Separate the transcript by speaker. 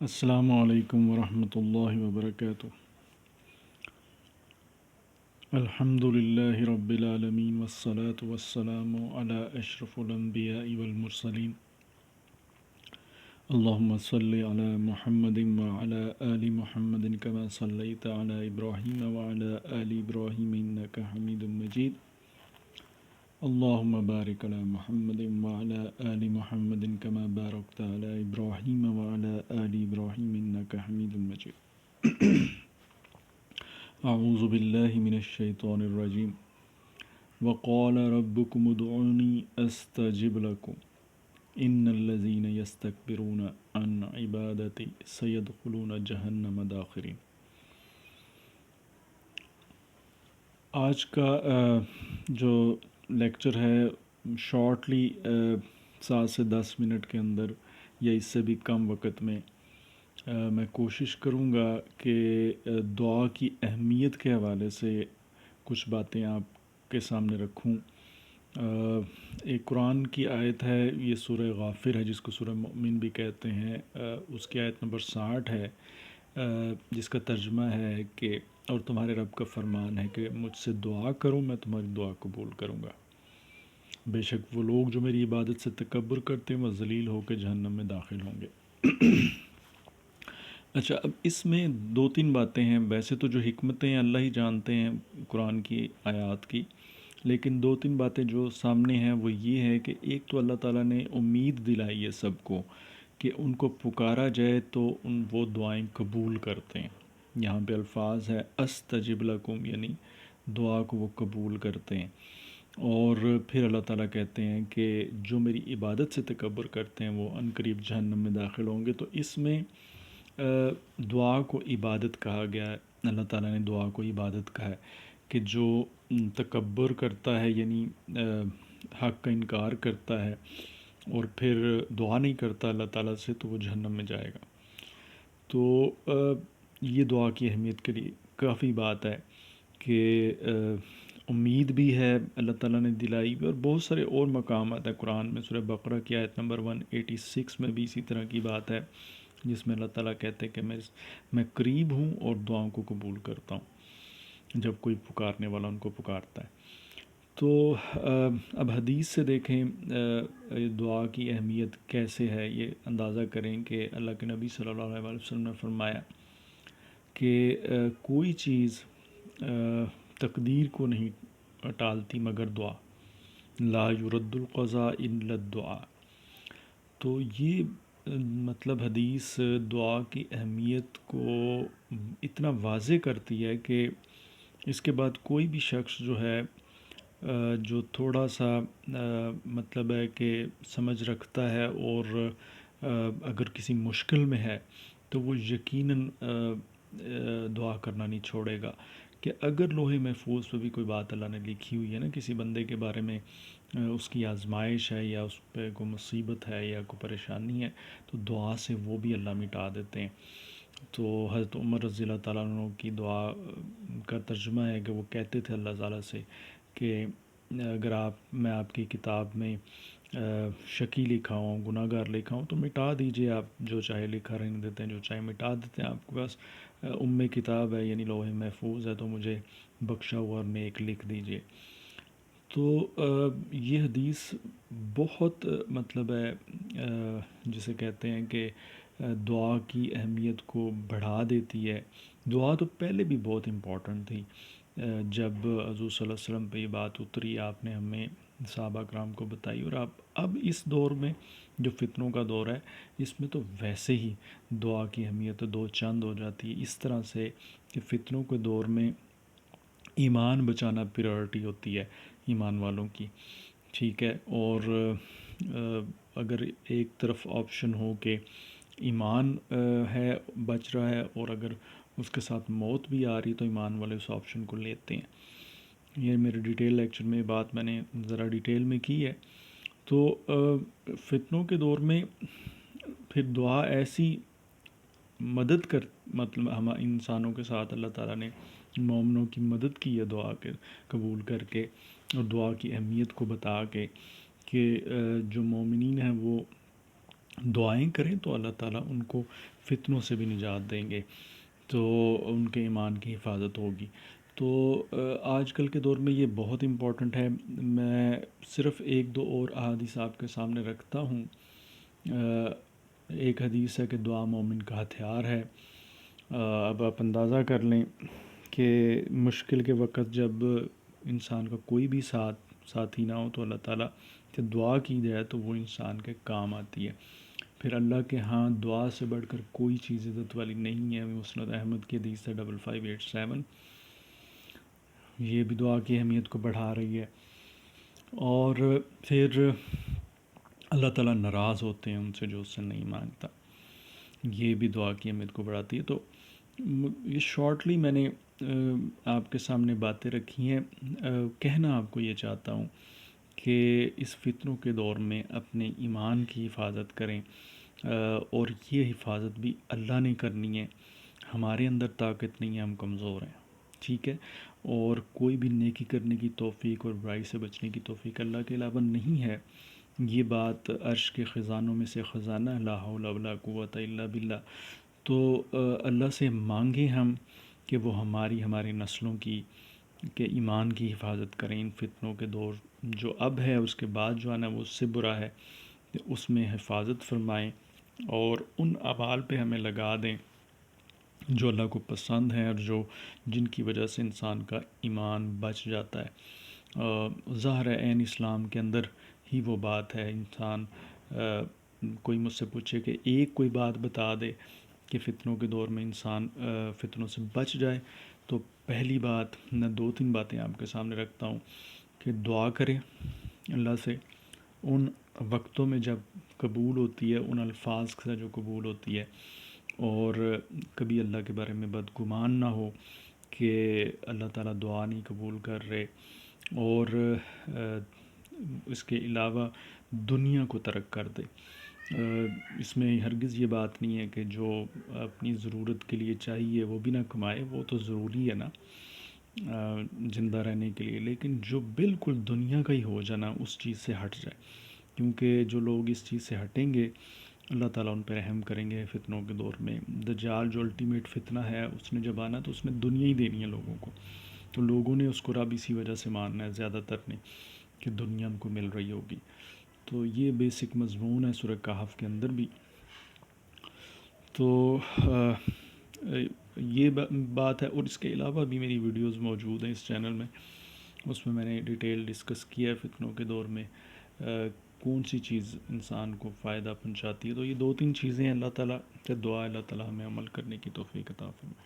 Speaker 1: السلام علیکم ورحمۃ اللہ وبرکاتہ۔ الحمد للہ رب العالمین والصلاة والسلام علی اشرف الانبیاء والمرسلین۔ اللہم صلی علی محمد وعلی آل محمد کما صلیت علی ابراہیم وعلی آل ابراہیم انک حمید مجید۔ اللہم بارک علی محمد وعلی آل محمد کما بارکت علی ابراہیم وعلی آل ابراہیم انک حمید مجید۔ اعوذ باللہ من الشیطان الرجیم۔ وقال ربکم ادعونی استجب لکم ان الذین یستکبرون عن عبادتی سیدخلون جہنم داخرین۔ آج کا جو لیکچر ہے شارٹلی 7 سے 10 منٹ کے اندر یا اس سے بھی کم وقت میں میں کوشش کروں گا کہ دعا کی اہمیت کے حوالے سے کچھ باتیں آپ کے سامنے رکھوں۔ ایک قرآن کی آیت ہے، یہ سورہ غافر ہے جس کو سورہ مؤمن بھی کہتے ہیں، اس کی آیت نمبر 60 ہے، جس کا ترجمہ ہے کہ اور تمہارے رب کا فرمان ہے کہ مجھ سے دعا کرو میں تمہاری دعا قبول کروں گا، بے شک وہ لوگ جو میری عبادت سے تکبر کرتے ہیں وہ ذلیل ہو کے جہنم میں داخل ہوں گے۔ اچھا، اب اس میں 2-3 باتیں ہیں، ویسے تو جو حکمتیں ہیں اللہ ہی جانتے ہیں قرآن کی آیات کی، لیکن 2-3 باتیں جو سامنے ہیں وہ یہ ہے کہ ایک تو اللہ تعالیٰ نے امید دلائی ہے سب کو کہ ان کو پکارا جائے تو وہ دعائیں قبول کرتے ہیں۔ یہاں پہ الفاظ ہے استجب لکم، یعنی دعا کو وہ قبول کرتے ہیں۔ اور پھر اللہ تعالیٰ کہتے ہیں کہ جو میری عبادت سے تکبر کرتے ہیں وہ عنقریب جہنم میں داخل ہوں گے۔ تو اس میں دعا کو عبادت کہا گیا ہے، اللہ تعالیٰ نے دعا کو عبادت کہا ہے کہ جو تکبر کرتا ہے یعنی حق کا انکار کرتا ہے اور پھر دعا نہیں کرتا اللہ تعالیٰ سے تو وہ جہنم میں جائے گا۔ تو یہ دعا کی اہمیت کے لیے کافی بات ہے کہ امید بھی ہے اللہ تعالیٰ نے دلائی بھی، اور بہت سارے اور مقامات ہیں قرآن میں۔ سورہ بقرہ کی آیت نمبر 186 میں بھی اسی طرح کی بات ہے جس میں اللہ تعالیٰ کہتے ہیں کہ میں قریب ہوں اور دعاؤں کو قبول کرتا ہوں جب کوئی پکارنے والا ان کو پکارتا ہے۔ تو اب حدیث سے دیکھیں دعا کی اہمیت کیسے ہے، یہ اندازہ کریں کہ اللہ کے نبی صلی اللہ علیہ وسلم نے فرمایا کہ کوئی چیز تقدیر کو نہیں ٹالتی مگر دعا، لا یرد القضاء الا الدعاء۔ تو یہ مطلب حدیث دعا کی اہمیت کو اتنا واضح کرتی ہے کہ اس کے بعد کوئی بھی شخص جو ہے جو تھوڑا سا مطلب ہے کہ سمجھ رکھتا ہے اور اگر کسی مشکل میں ہے تو وہ یقیناً دعا کرنا نہیں چھوڑے گا، کہ اگر لوح محفوظ پہ بھی کوئی بات اللہ نے لکھی ہوئی ہے نا کسی بندے کے بارے میں، اس کی آزمائش ہے یا اس پہ کوئی مصیبت ہے یا کوئی پریشانی ہے، تو دعا سے وہ بھی اللہ مٹا دیتے ہیں۔ تو حضرت عمر رضی اللہ تعالیٰ عنہ کی دعا کا ترجمہ ہے کہ وہ کہتے تھے اللہ تعالیٰ سے کہ اگر میں آپ کی کتاب میں شقی لکھا ہوں، گناہ گار لکھا ہوں تو مٹا دیجئے، آپ جو چاہے لکھا رہنے دیتے ہیں، جو چاہے مٹا دیتے ہیں، آپ کے پاس کتاب ہے یعنی لوح محفوظ ہے تو مجھے بخشا ہوا اور نیک لکھ دیجئے۔ تو یہ حدیث بہت مطلب ہے جسے کہتے ہیں کہ دعا کی اہمیت کو بڑھا دیتی ہے۔ دعا تو پہلے بھی بہت امپورٹنٹ تھی، جب حضور صلی اللہ علیہ وسلم پہ یہ بات اتری آپ نے ہمیں صحابہ کرام کو بتائی، اور اب اس دور میں جو فتنوں کا دور ہے اس میں تو ویسے ہی دعا کی اہمیت دو چند ہو جاتی ہے، اس طرح سے کہ فتنوں کے دور میں ایمان بچانا پریورٹی ہوتی ہے ایمان والوں کی، ٹھیک ہے۔ اور اگر ایک طرف آپشن ہو کہ ایمان ہے بچ رہا ہے اور اگر اس کے ساتھ موت بھی آ رہی تو ایمان والے اس آپشن کو لیتے ہیں۔ یہ میرے ڈیٹیل لیکچر میں بات میں نے ذرا ڈیٹیل میں کی ہے۔ تو فتنوں کے دور میں پھر دعا ایسی مدد مطلب ہم انسانوں کے ساتھ اللہ تعالیٰ نے مومنوں کی مدد کی ہے دعا کے قبول کر کے اور دعا کی اہمیت کو بتا کے کہ جو مومنین ہیں وہ دعائیں کریں تو اللہ تعالیٰ ان کو فتنوں سے بھی نجات دیں گے، تو ان کے ایمان کی حفاظت ہوگی۔ تو آج کل کے دور میں یہ بہت امپورٹنٹ ہے۔ میں صرف ایک دو اور احادیث آپ کے سامنے رکھتا ہوں۔ ایک حدیث ہے کہ دعا مومن کا ہتھیار ہے۔ اب آپ اندازہ کر لیں کہ مشکل کے وقت جب انسان کا کوئی بھی ساتھی نہ ہو تو اللہ تعالیٰ سے دعا کی جائے تو وہ انسان کے کام آتی ہے۔ پھر اللہ کے ہاں دعا سے بڑھ کر کوئی چیز عزت والی نہیں ہے۔ مسند احمد کی حدیث ہے 5587، یہ بھی دعا کی اہمیت کو بڑھا رہی ہے۔ اور پھر اللہ تعالیٰ ناراض ہوتے ہیں ان سے جو اس سے نہیں مانگتا، یہ بھی دعا کی اہمیت کو بڑھاتی ہے۔ تو یہ شارٹلی میں نے آپ کے سامنے باتیں رکھی ہیں۔ کہنا آپ کو یہ چاہتا ہوں کہ اس فتنوں کے دور میں اپنے ایمان کی حفاظت کریں، اور یہ حفاظت بھی اللہ نے کرنی ہے۔ ہمارے اندر طاقت نہیں ہے، ہم کمزور ہیں، ٹھیک ہے، اور کوئی بھی نیکی کرنے کی توفیق اور برائی سے بچنے کی توفیق اللہ کے علاوہ نہیں ہے۔ یہ بات عرش کے خزانوں میں سے خزانہ لا حول ولا قوت الا باللہ۔ تو اللہ سے مانگیں ہم کہ وہ ہماری نسلوں کی کہ ایمان کی حفاظت کریں۔ ان فتنوں کے دور جو اب ہے، اس کے بعد جو آنا وہ اس سے برا ہے، اس میں حفاظت فرمائیں اور ان اعمال پہ ہمیں لگا دیں جو اللہ کو پسند ہیں اور جن کی وجہ سے انسان کا ایمان بچ جاتا ہے۔ ظاہر ہے عین اسلام کے اندر ہی وہ بات ہے۔ انسان کوئی مجھ سے پوچھے کہ ایک کوئی بات بتا دے کہ فتنوں کے دور میں انسان فتنوں سے بچ جائے، تو پہلی بات میں دو تین باتیں آپ کے سامنے رکھتا ہوں کہ دعا کریں اللہ سے ان وقتوں میں جب قبول ہوتی ہے، ان الفاظ سے جو قبول ہوتی ہے، اور کبھی اللہ کے بارے میں بدگمان نہ ہو کہ اللہ تعالیٰ دعا نہیں قبول کر رہے۔ اور اس کے علاوہ دنیا کو ترک کر دے۔ اس میں ہرگز یہ بات نہیں ہے کہ جو اپنی ضرورت کے لیے چاہیے وہ بھی نہ کمائے، وہ تو ضروری ہے نا زندہ رہنے کے لیے، لیکن جو بالکل دنیا کا ہی ہو جانا، اس چیز سے ہٹ جائے، کیونکہ جو لوگ اس چیز سے ہٹیں گے اللہ تعالیٰ ان پہ رحم کریں گے۔ فتنوں کے دور میں دجال جو الٹیمیٹ فتنہ ہے، اس نے جب آنا تو اس میں دنیا ہی دینی ہے لوگوں کو، تو لوگوں نے اس کو رب اسی وجہ سے ماننا ہے، زیادہ تر نے، کہ دنیا ان کو مل رہی ہوگی۔ تو یہ بیسک مضمون ہے سورہ کہف کے اندر بھی۔ تو یہ بات ہے، اور اس کے علاوہ بھی میری ویڈیوز موجود ہیں اس چینل میں، اس میں نے ڈیٹیل ڈسکس کیا ہے فتنوں کے دور میں کون سی چیز انسان کو فائدہ پہنچاتی ہے۔ تو یہ دو تین چیزیں اللہ تعالیٰ سے دعا، اللہ تعالیٰ ہمیں عمل کرنے کی توفیق عطا فرمائے۔